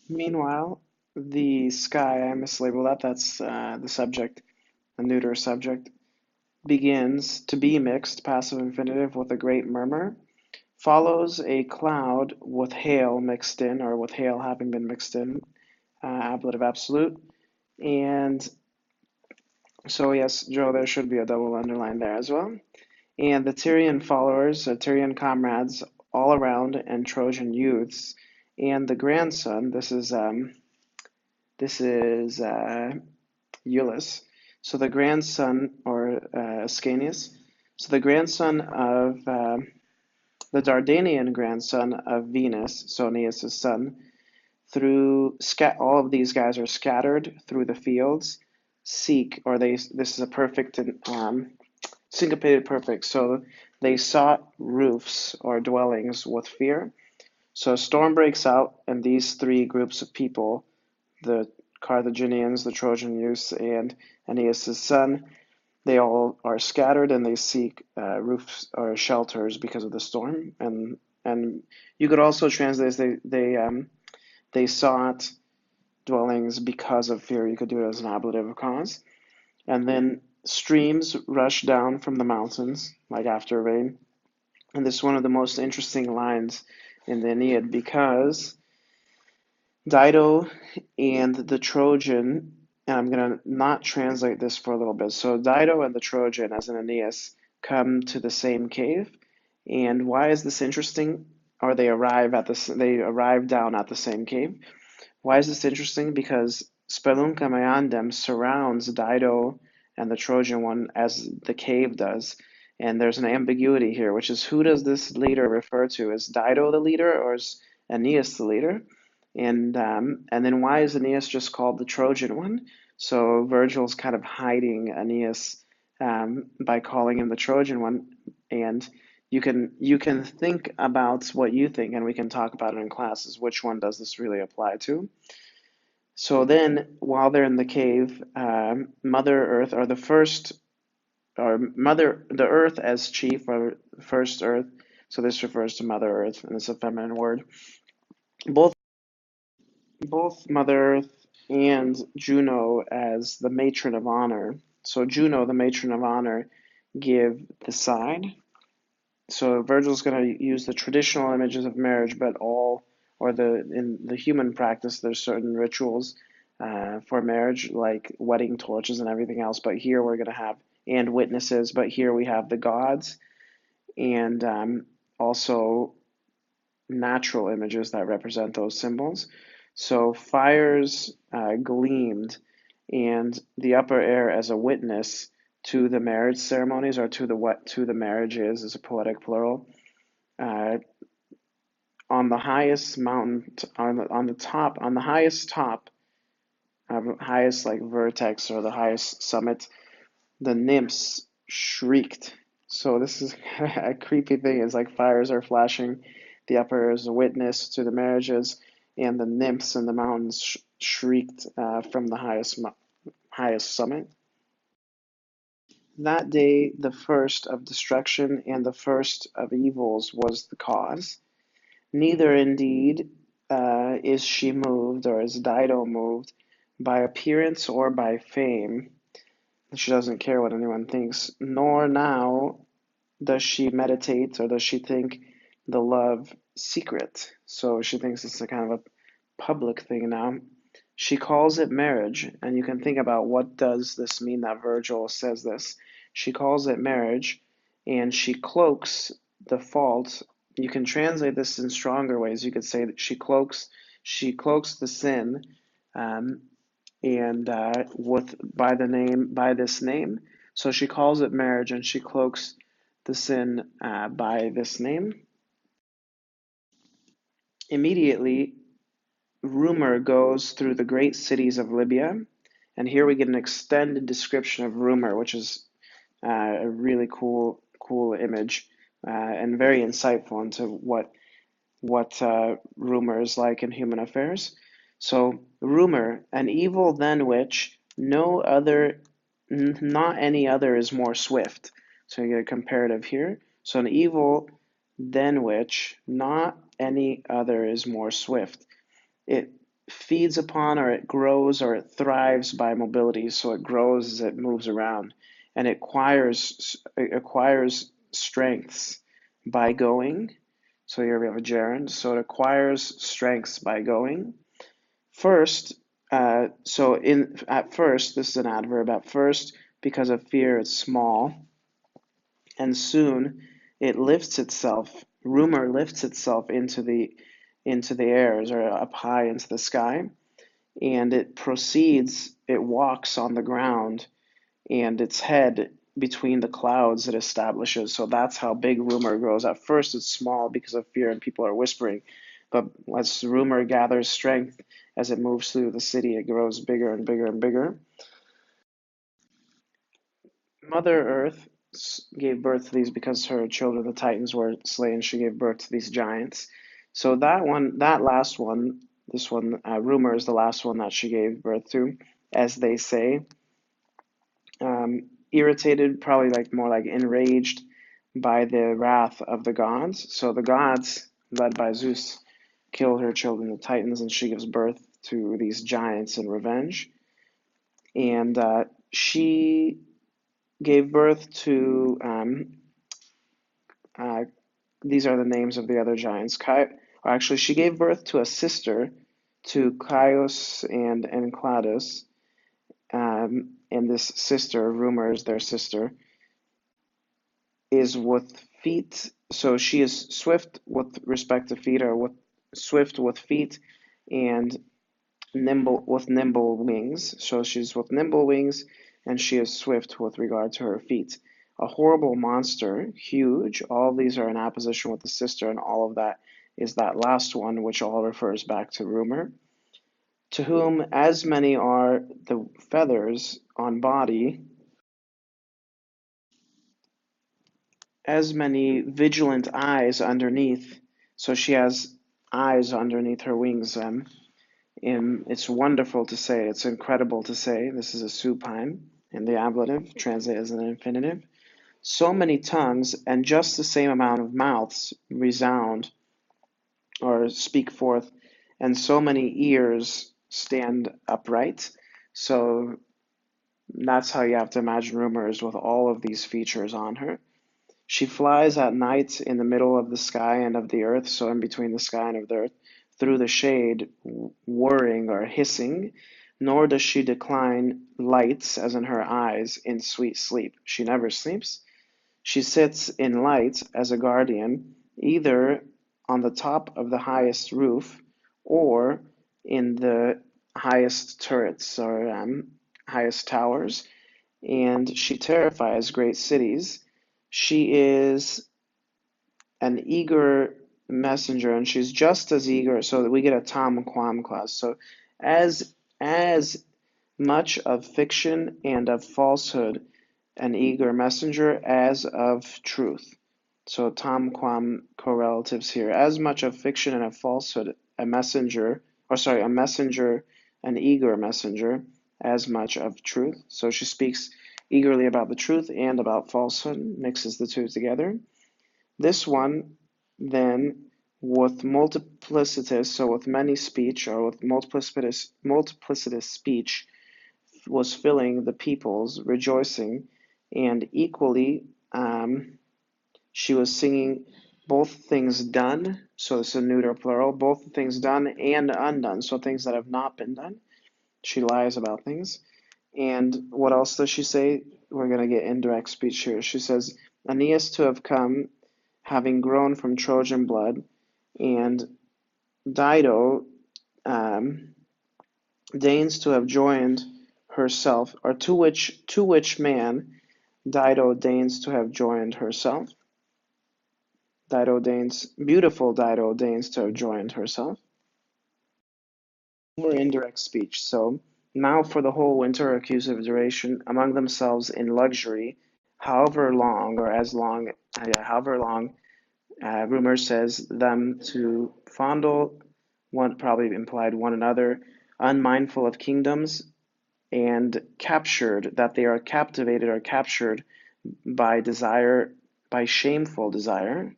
Meanwhile, the sky, I mislabeled that, that's the subject, the neuter subject, begins to be mixed, passive infinitive, with a great murmur, follows a cloud with hail mixed in, or with hail having been mixed in, ablative absolute. And so, yes, Joe, there should be a double underline there as well. And the Tyrian followers, Tyrian comrades all around, and Trojan youths, and the grandson, this is Iulus. So the grandson, or Ascanius, so the grandson of the Dardanian grandson of Venus, so Aeneas' son, all of these guys are scattered through the fields, seek, or this is a perfect syncopated perfect. So they sought roofs or dwellings with fear. So a storm breaks out, and these three groups of people, the Carthaginians, the Trojan youths, and Aeneas' son, they all are scattered and they seek roofs or shelters because of the storm. And you could also translate as they sought dwellings because of fear. You could do it as an ablative cause. And then streams rush down from the mountains like after rain. And this is one of the most interesting lines in the Aeneid because Dido and the Trojan, and I'm going to not translate this for a little bit. So Dido and the Trojan, as in Aeneas, come to the same cave. And why is this interesting? Or they arrive down at the same cave. Why is this interesting? Because Spelunca Meandem surrounds Dido and the Trojan one as the cave does. And there's an ambiguity here, which is who does this leader refer to? Is Dido the leader or is Aeneas the leader? And then why is Aeneas just called the Trojan one? So Virgil's kind of hiding Aeneas by calling him the Trojan one. And you can think about what you think, and we can talk about it in classes. Which one does this really apply to? So then, while they're in the cave, Mother Earth, or the first, or Mother, the Earth as chief, or first Earth. So this refers to Mother Earth, and it's a feminine word. Both both Mother Earth and Juno as the matron of honor. So Juno, the matron of honor, give the sign. So Virgil's going to use the traditional images of marriage, but in the human practice, there's certain rituals for marriage, like wedding torches and everything else. But here we're going to have and witnesses. But here we have the gods and also natural images that represent those symbols. So fires gleamed, and the upper air as a witness to the marriage ceremonies, or to the what to the marriages is a poetic plural. Uh, on the highest mountain, on the top, on the highest top, highest like vertex or the highest summit, the nymphs shrieked. So this is a creepy thing. It's like fires are flashing. The upper is a witness to the marriages, and the nymphs in the mountains shrieked from the highest summit. That day, the first of destruction and the first of evils was the cause. Neither indeed is she moved, or is Dido moved, by appearance or by fame. She doesn't care what anyone thinks, nor now does she meditate or does she think the love secret. So she thinks it's a kind of a public thing now. She calls it marriage, and you can think about what does this mean that Virgil says this. She calls it marriage, and she cloaks the fault. You can translate this in stronger ways. You could say that she cloaks the sin, um, and by this name. So she calls it marriage, and she cloaks the sin by this name. Immediately, rumor goes through the great cities of Libya, and here we get an extended description of rumor, which is a really cool image and very insightful into what rumor is like in human affairs. So, rumor, an evil than which not any other is more swift. So you get a comparative here. So, an evil than which not any other is more swift. It feeds upon, or it grows, or it thrives by mobility. So it grows as it moves around, and it acquires strengths by going. So here we have a gerund. So it acquires strengths by going. First, at first, this is an adverb. At first, because of fear, it's small, and soon it lifts itself. Rumor lifts itself into the airs, or up high into the sky, and it proceeds. It walks on the ground, and its head between the clouds it establishes. So that's how big rumor grows. At first, it's small because of fear and people are whispering, but as rumor gathers strength as it moves through the city, it grows bigger and bigger and bigger. Mother Earth gave birth to these because her children, the Titans, were slain. She gave birth to these giants. So that last one, this one, Rumor is the last one that she gave birth to, as they say. Irritated, probably like more like enraged by the wrath of the gods. So the gods, led by Zeus, kill her children, the Titans, and she gives birth to these giants in revenge. And she gave birth to these are the names of the other giants. Actually, she gave birth to a sister, to Chios and Enceladus, and this sister, Rumor is their sister, is with feet. So she is swift with respect to feet, or swift with feet, and nimble wings. So she's with nimble wings, and she is swift with regard to her feet. A horrible monster, huge. All of these are in opposition with the sister, and all of that is that last one, which all refers back to Rumor. To whom as many are the feathers on body, as many vigilant eyes underneath. So she has eyes underneath her wings. It's wonderful to say. It's incredible to say. This is a supine in the ablative, translated as an infinitive. So many tongues and just the same amount of mouths resound or speak forth, and so many ears stand upright. So that's how you have to imagine Rumors with all of these features on her. She flies at night in the middle of the sky and of the earth, so in between the sky and of the earth, through the shade, whirring or hissing, nor does she decline lights, as in her eyes, in sweet sleep. She never sleeps. She sits in light as a guardian, either on the top of the highest roof or in the highest turrets, or highest towers, and she terrifies great cities. She is an eager messenger, and she's just as eager, so that we get a Tom Quam clause. So as much of fiction and of falsehood an eager messenger as of truth. So Tom Quam correlatives here. As much of fiction and of falsehood a messenger, an eager messenger, as much of truth. So she speaks eagerly about the truth and about falsehood, mixes the two together. This one, then, with multiplicitous, so with many speech, or with multiplicitous speech, was filling the peoples, rejoicing, and equally she was singing both things done, so it's a neuter plural, both things done and undone, so things that have not been done. She lies about things. And what else does she say? We're going to get indirect speech here. She says, Aeneas to have come, having grown from Trojan blood, and Dido deigns to have joined herself, or to which man Dido deigns to have joined herself. Beautiful Dido deigns to have joined herself. More indirect speech. So now for the whole winter accusative duration among themselves in luxury, however long, or as long, however long, Rumor says them to fondle, one probably implied one another, unmindful of kingdoms, and captured, that they are captivated or captured by desire, by shameful desire.